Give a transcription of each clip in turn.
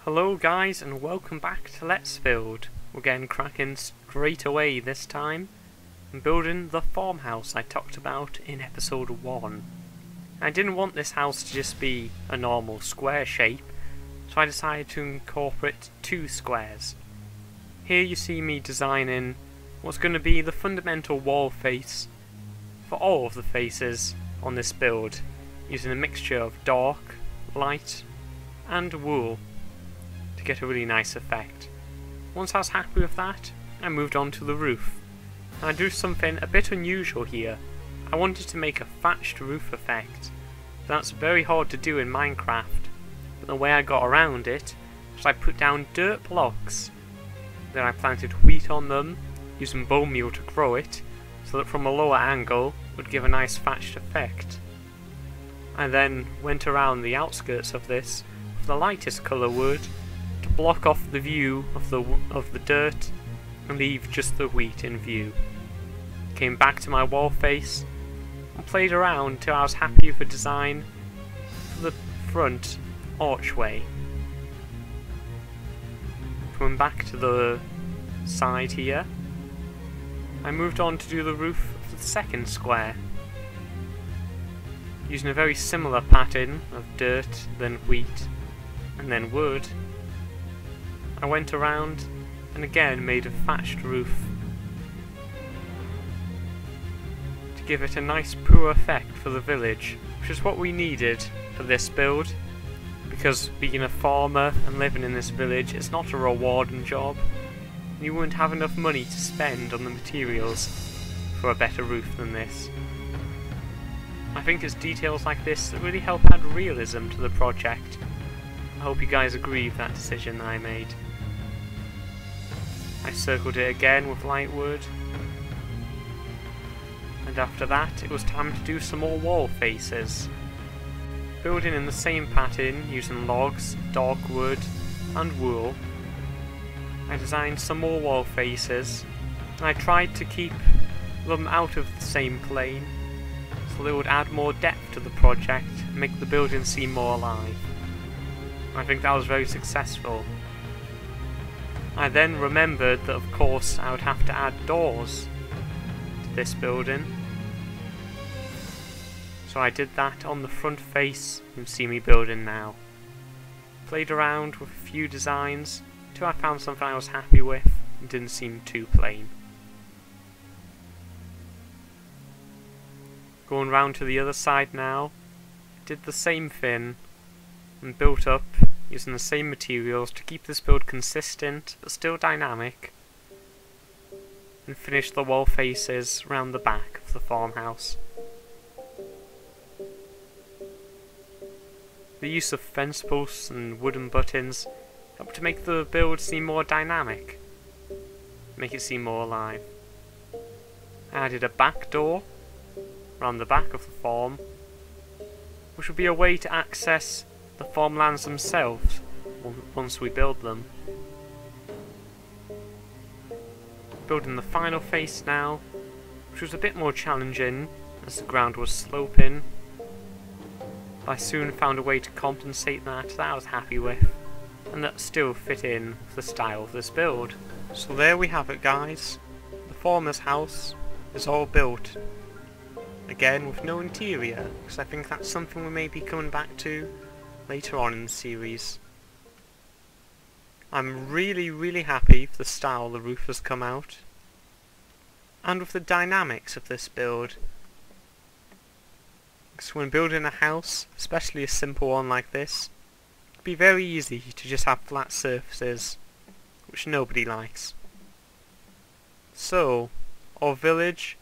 Hello guys and welcome back to Let's Build. We're getting cracking straight away this time and building the farmhouse I talked about in episode 1. I didn't want this house to just be a normal square shape, so I decided to incorporate two squares. Here you see me designing what's going to be the fundamental wall face for all of the faces on this build, using a mixture of dark, light and wool to get a really nice effect. Once I was happy with that, I moved on to the roof. And I do something a bit unusual here. I wanted to make a thatched roof effect. That's very hard to do in Minecraft, but the way I got around it was I put down dirt blocks. Then I planted wheat on them, using bone meal to grow it, so that from a lower angle it would give a nice thatched effect. I then went around the outskirts of this with the lightest colour wood to block off the view of the dirt and leave just the wheat in view. Came back to my wall face and played around till I was happy with the design for the front archway. Coming back to the side here, I moved on to do the roof of the second square, using a very similar pattern of dirt, then wheat, and then wood. I went around and again made a thatched roof to give it a nice poor effect for the village, which is what we needed for this build, because being a farmer and living in this village is not a rewarding job, and you wouldn't have enough money to spend on the materials for a better roof than this. I think it's details like this that really help add realism to the project. I hope you guys agree with that decision that I made. I circled it again with light wood, and after that it was time to do some more wall faces. Building in the same pattern using logs, dark wood and wool, I designed some more wall faces, and I tried to keep them out of the same plane so they would add more depth to the project and make the building seem more alive. I think that was very successful. I then remembered that of course I would have to add doors to this building, so I did that on the front face you see me building now. Played around with a few designs till I found something I was happy with and didn't seem too plain. Going round to the other side now, did the same thing and built up using the same materials to keep this build consistent but still dynamic, and finished the wall faces round the back of the farmhouse. The use of fence posts and wooden buttons helped to make the build seem more dynamic, make it seem more alive. I added a back door round the back of the farm, which would be a way to access the farmlands themselves once we build them. Building the final face now, which was a bit more challenging as the ground was sloping, but I soon found a way to compensate that I was happy with, and that still fit in with the style of this build. So there we have it guys, the farmer's house is all built. Again with no interior, because I think that's something we may be coming back to later on in the series. I'm really happy with the style the roof has come out, and with the dynamics of this build. Because when building a house, especially a simple one like this, it'd be very easy to just have flat surfaces, which nobody likes. So, our village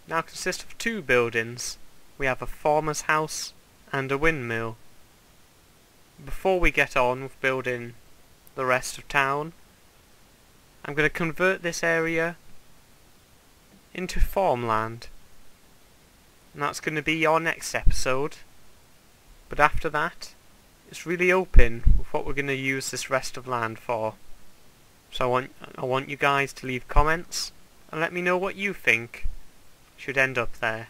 now consists of two buildings. We have a farmer's house and a windmill. Before we get on with building the rest of town, I'm going to convert this area into farmland, and that's going to be our next episode. But after that, it's really open with what we're going to use this rest of land for. So I want you guys to leave comments and let me know what you think should end up there.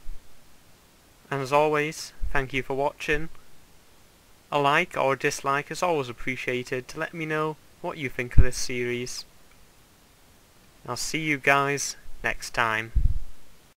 And as always, thank you for watching, A like or a dislike is always appreciated to let me know what you think of this series. I'll see you guys next time.